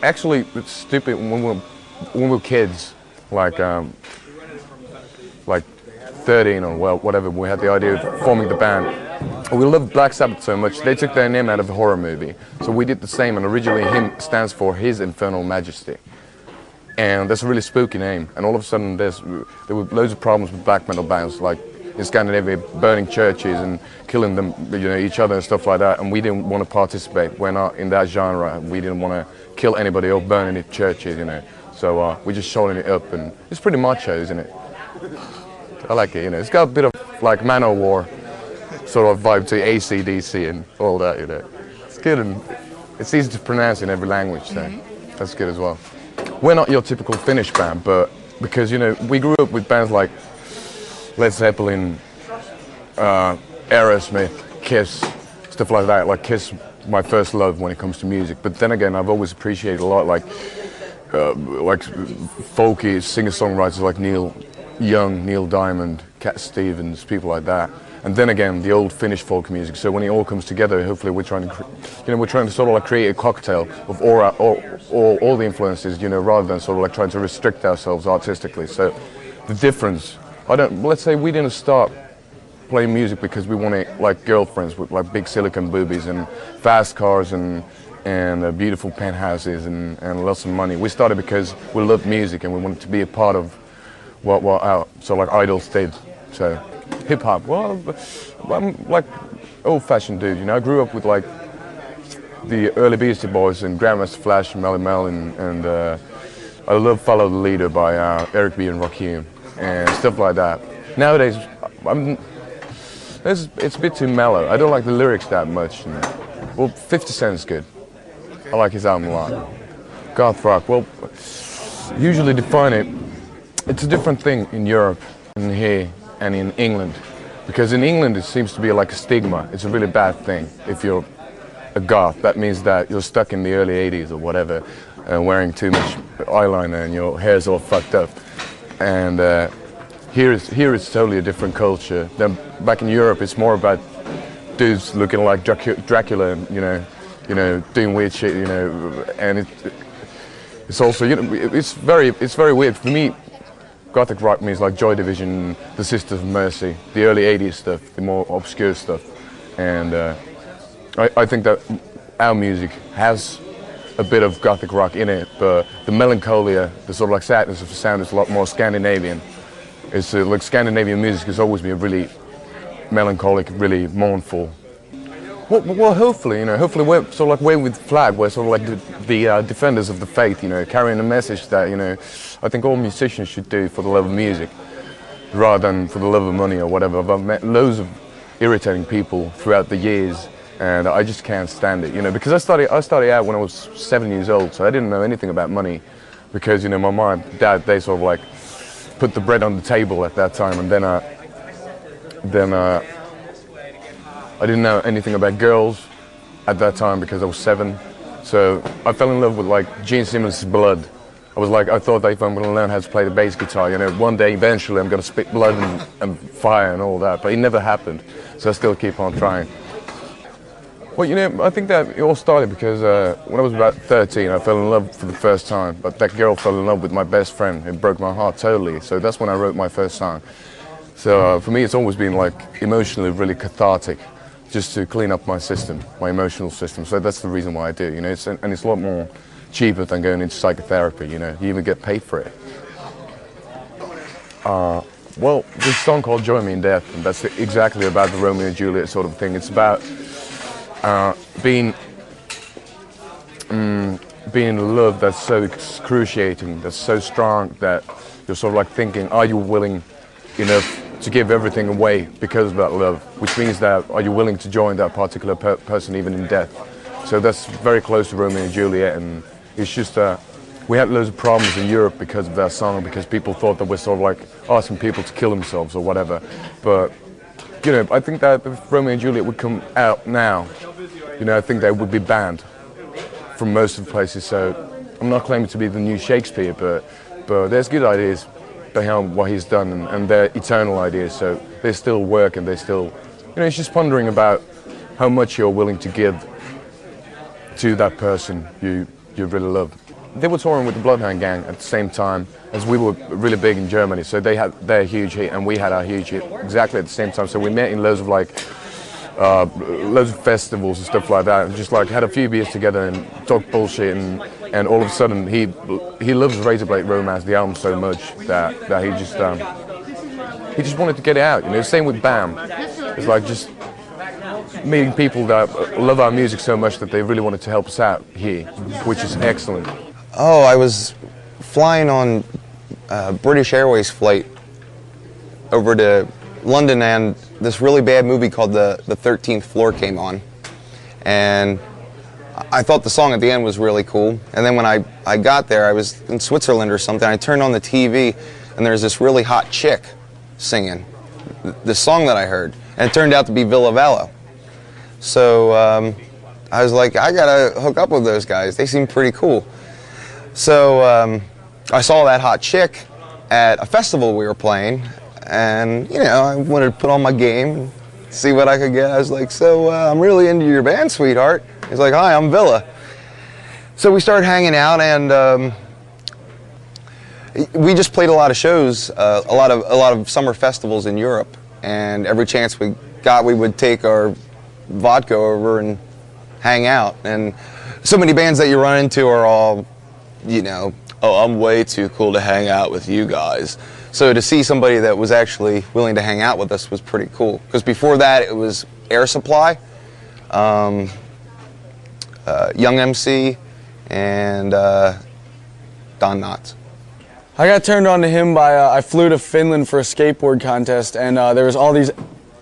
Actually, it's stupid. When we were kids, like 13 or well, whatever, we had the idea of forming the band. We loved Black Sabbath so much, they took their name out of a horror movie. So we did the same, and originally HIM stands for His Infernal Majesty. And that's a really spooky name. And all of a sudden there were loads of problems with black metal bands, like in Scandinavia, burning churches and killing them, each other and stuff like that. And we didn't want to participate. We're not in that genre. We didn't want to kill anybody or burn any churches, So we're just showing it up, and it's pretty macho, isn't it? I like it, It's got a bit of like Manowar sort of vibe to AC/DC and all that, It's good, and it's easy to pronounce in every language, so that's good as well. We're not your typical Finnish band, but because, we grew up with bands like Led Zeppelin, Aerosmith, Kiss, stuff like that. Like Kiss, my first love when it comes to music. But then again, I've always appreciated a lot like folky singer-songwriters like Neil Young, Neil Diamond, Cat Stevens, people like that. And then again, the old Finnish folk music. So when it all comes together, hopefully we're trying to sort of like create a cocktail of all the influences, rather than sort of like trying to restrict ourselves artistically. So the difference, let's say we didn't start playing music because we wanted like girlfriends with like big silicone boobies and fast cars and beautiful penthouses and lots of money. We started because we loved music and we wanted to be a part of what our like idols did. So hip hop, well, I'm like old-fashioned dude, I grew up with like the early Beastie Boys and Grandmaster Flash and Melly Mel, and I love Follow the Leader by Eric B. and Rakim and stuff like that. Nowadays, it's a bit too mellow. I don't like the lyrics that much. Well, 50 Cent's good. I like his album a lot. Goth rock, well, usually define it. It's a different thing in Europe and here and in England. Because in England it seems to be like a stigma. It's a really bad thing if you're a goth. That means that you're stuck in the early 80s or whatever, wearing too much eyeliner and your hair's all fucked up. And here it's totally a different culture. Then back in Europe it's more about dudes looking like Dracula, doing weird shit, and it's also, it's very weird for me. Gothic rock means like Joy Division, the Sisters of Mercy, the early 80s stuff, the more obscure stuff. And I think that our music has a bit of Gothic rock in it, but the melancholia, the sort of like sadness of the sound is a lot more Scandinavian. It's like Scandinavian music has always been really melancholic, really mournful. Well, hopefully, hopefully we're sort of like waving with the flag. We're sort of like the defenders of the faith, carrying a message that, I think all musicians should do for the love of music, rather than for the love of money or whatever. I've met loads of irritating people throughout the years, and I just can't stand it, because I started out when I was 7 years old, so I didn't know anything about money, because, my mom and dad, they sort of like put the bread on the table at that time, and then I didn't know anything about girls at that time because I was 7. So I fell in love with like Gene Simmons' Blood. I thought that if I'm going to learn how to play the bass guitar, one day eventually I'm going to spit blood and fire and all that. But it never happened. So I still keep on trying. Well, I think that it all started because when I was about 13, I fell in love for the first time. But that girl fell in love with my best friend. It broke my heart totally. So that's when I wrote my first song. So for me, it's always been like emotionally really cathartic, just to clean up my system, my emotional system. So that's the reason why I do, and it's a lot more cheaper than going into psychotherapy, you even get paid for it. Well, this song called Join Me in Death, and that's exactly about the Romeo and Juliet sort of thing. It's about being in love that's so excruciating, that's so strong that you're sort of like thinking, are you willing enough to give everything away because of that love, which means that are you willing to join that particular person even in death. So that's very close to Romeo and Juliet, and it's just we had loads of problems in Europe because of that song, because people thought that we're sort of like asking people to kill themselves or whatever. But I think that if Romeo and Juliet would come out now, I think they would be banned from most of the places. So I'm not claiming to be the new Shakespeare, but there's good ideas behind what he's done, and they're eternal ideas, so they still work, and they still, it's just pondering about how much you're willing to give to that person you really love. they were touring with the Bloodhound Gang at the same time as we were really big in Germany. So they had their huge hit and we had our huge hit exactly at the same time. So we met in loads of loads of festivals and stuff like that, and just like had a few beers together and talked bullshit, and all of a sudden he loves Razorblade Romance, the album, so much that he just wanted to get it out. You know, same with BAM. It's like just meeting people that love our music so much that they really wanted to help us out here, which is excellent. Oh, I was flying on a British Airways flight over to London, and this really bad movie called The 13th Floor came on, and I thought the song at the end was really cool. And then when I got there, I was in Switzerland or something, I turned on the TV and there's this really hot chick singing the song that I heard, and it turned out to be Ville Valo. So I was like, I gotta hook up with those guys, they seem pretty cool. So I saw that hot chick at a festival we were playing, and you know, I wanted to put on my game and see what I could get. I was like, so I'm really into your band, sweetheart. He's like, hi, I'm Villa. So we started hanging out, and we just played a lot of shows, a lot of summer festivals in Europe, and every chance we got, we would take our vodka over and hang out. And so many bands that you run into are all, you know, oh, I'm way too cool to hang out with you guys. So to see somebody that was actually willing to hang out with us was pretty cool. Because before that, it was Air Supply, Young MC, and Don Knotts. I got turned on to him by, I flew to Finland for a skateboard contest, and there was all these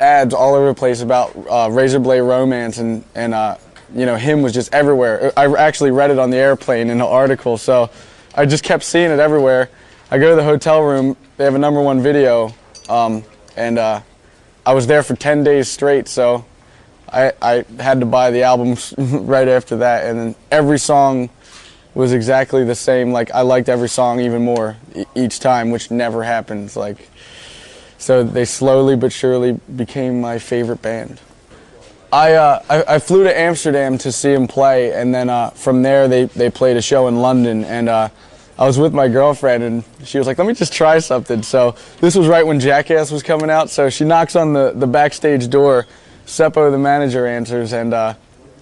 ads all over the place about Razorblade Romance, and you know, him was just everywhere. I actually read it on the airplane in an article, so I just kept seeing it everywhere. I go to the hotel room, they have a #1 video, and I was there for 10 days straight, so I had to buy the albums right after that, and then every song was exactly the same. Like, I liked every song even more each time, which never happens. Like, so they slowly but surely became my favorite band. I flew to Amsterdam to see him play, and then from there they played a show in London, and I was with my girlfriend, and she was like, let me just try something. So this was right when Jackass was coming out, so she knocks on the backstage door. Seppo, the manager, answers, and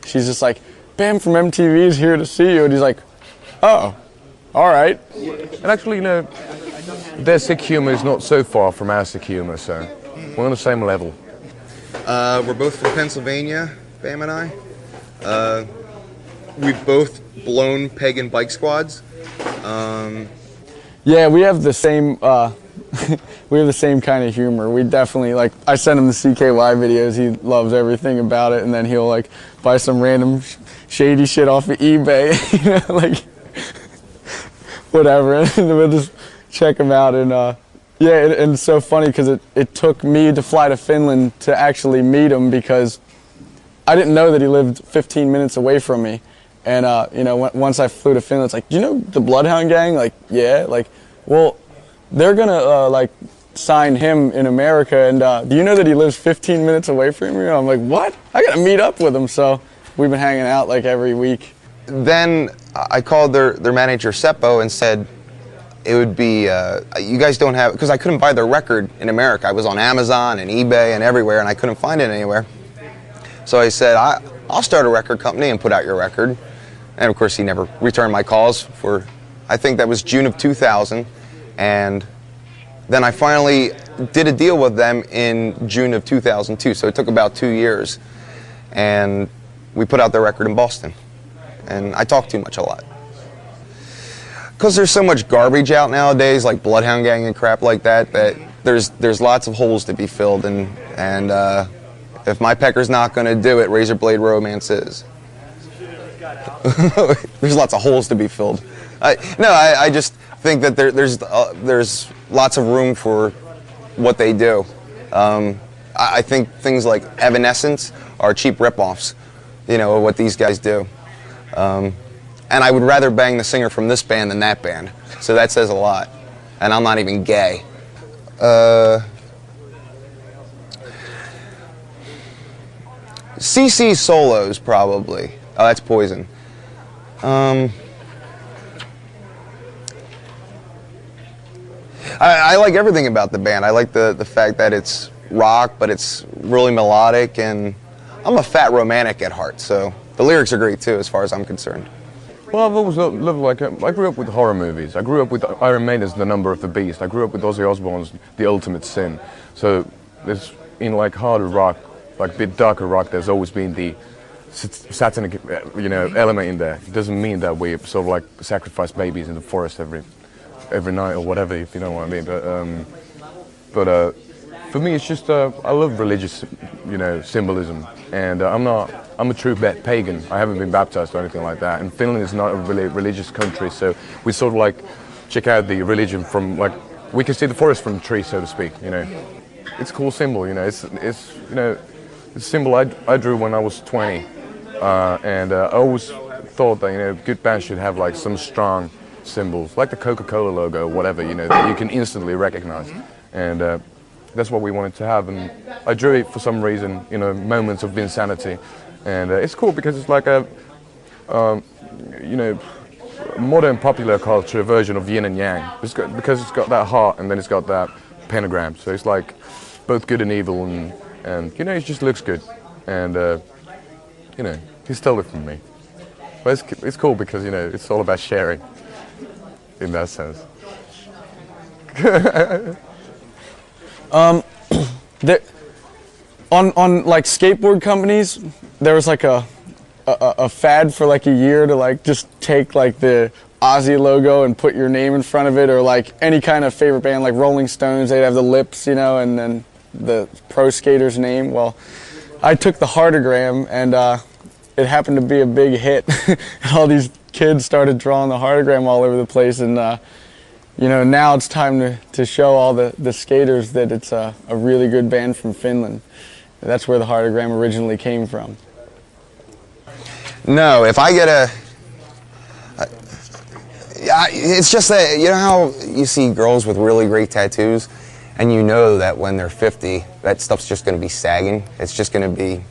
she's just like, Bam from MTV is here to see you. And he's like, oh, all right. And actually, you know, their sick humor is not so far from our sick humor, so we're on the same level. We're both from Pennsylvania, Bam and I. We've both blown pagan bike squads. Yeah, we have the same we have the same kind of humor. We definitely, like, I send him the CKY videos, he loves everything about it, and then he'll like buy some random shady shit off of eBay, you know, like whatever, and we'll just check him out. And yeah, and it's so funny because it took me to fly to Finland to actually meet him, because I didn't know that he lived 15 minutes away from me. And you know, once I flew to Finland, it's like, do you know the Bloodhound Gang? Like, yeah. Like, well, they're gonna like sign him in America, and do you know that he lives 15 minutes away from me? I'm like, what? I gotta meet up with him. So we've been hanging out like every week. Then I called their manager Seppo and said, it would be, you guys don't have, because I couldn't buy their record in America. I was on Amazon and eBay and everywhere, and I couldn't find it anywhere. So I said, I'll start a record company and put out your record. And of course, he never returned my calls for, I think that was June of 2000. And then I finally did a deal with them in June of 2002. So it took about 2 years. And we put out their record in Boston. And I talk too much a lot. Because there's so much garbage out nowadays, like Bloodhound Gang and crap like that, that there's lots of holes to be filled. And if my pecker's not going to do it, Razorblade Romance is. There's lots of holes to be filled. I just think that there's lots of room for what they do. I think things like Evanescence are cheap ripoffs, you know, of what these guys do. And I would rather bang the singer from this band than that band. So that says a lot. And I'm not even gay. CC solos, probably. Oh, that's Poison. I like everything about the band. I like the fact that it's rock, but it's really melodic, and I'm a fat romantic at heart, so the lyrics are great too, as far as I'm concerned. Well, I've always loved, like, I grew up with horror movies. I grew up with Iron Maiden's The Number of the Beast. I grew up with Ozzy Osbourne's The Ultimate Sin. So there's, in like harder rock, like a bit darker rock, there's always been the satanic, element in there. It doesn't mean that we sort of like sacrifice babies in the forest every night or whatever, if you know what I mean. But for me, it's just I love religious, symbolism, and I'm a true pagan. I haven't been baptized or anything like that. And Finland is not a really religious country, so we sort of like check out the religion from, like, we can see the forest from the tree, so to speak. It's a cool symbol. It's a symbol I drew when I was 20, and I always thought that good bands should have like some strong symbols, like the Coca-Cola logo or whatever, that you can instantly recognize, and that's what we wanted to have. And I drew it for some reason, moments of insanity, and it's cool because it's like a modern popular culture version of yin and yang, because it's got that heart and then it's got that pentagram, so it's like both good and evil, and it just looks good, and he stole it from me. But it's cool because it's all about sharing in that sense. On like skateboard companies, there was like a fad for like a year to like just take like the Ozzy logo and put your name in front of it, or like any kind of favorite band like Rolling Stones, they'd have the lips, and then the pro skater's name. Well, I took the heartogram, and it happened to be a big hit. And all these kids started drawing the heartogram all over the place, and now it's time to show all the skaters that it's a really good band from Finland. That's where the heartogram originally came from. No, if I get it's just that, how you see girls with really great tattoos, and you know that when they're 50, that stuff's just going to be sagging. It's just going to be,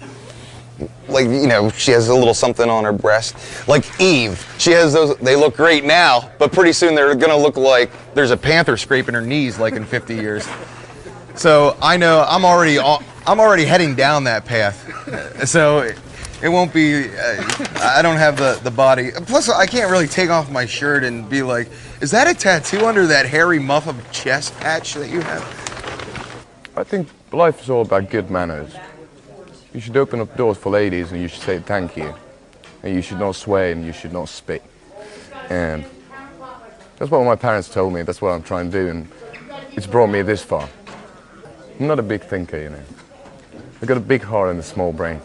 like, she has a little something on her breast. Like Eve, she has those, they look great now, but pretty soon they're going to look like there's a panther scraping her knees, like in 50 years. So I know I'm already heading down that path. So it won't be, I don't have the body. Plus, I can't really take off my shirt and be like, is that a tattoo under that hairy muff of chest patch that you have? I think life is all about good manners. You should open up doors for ladies, and you should say thank you. And you should not swear, and you should not spit. And that's what my parents told me. That's what I'm trying to do, and it's brought me this far. I'm not a big thinker, I've got a big heart and a small brain.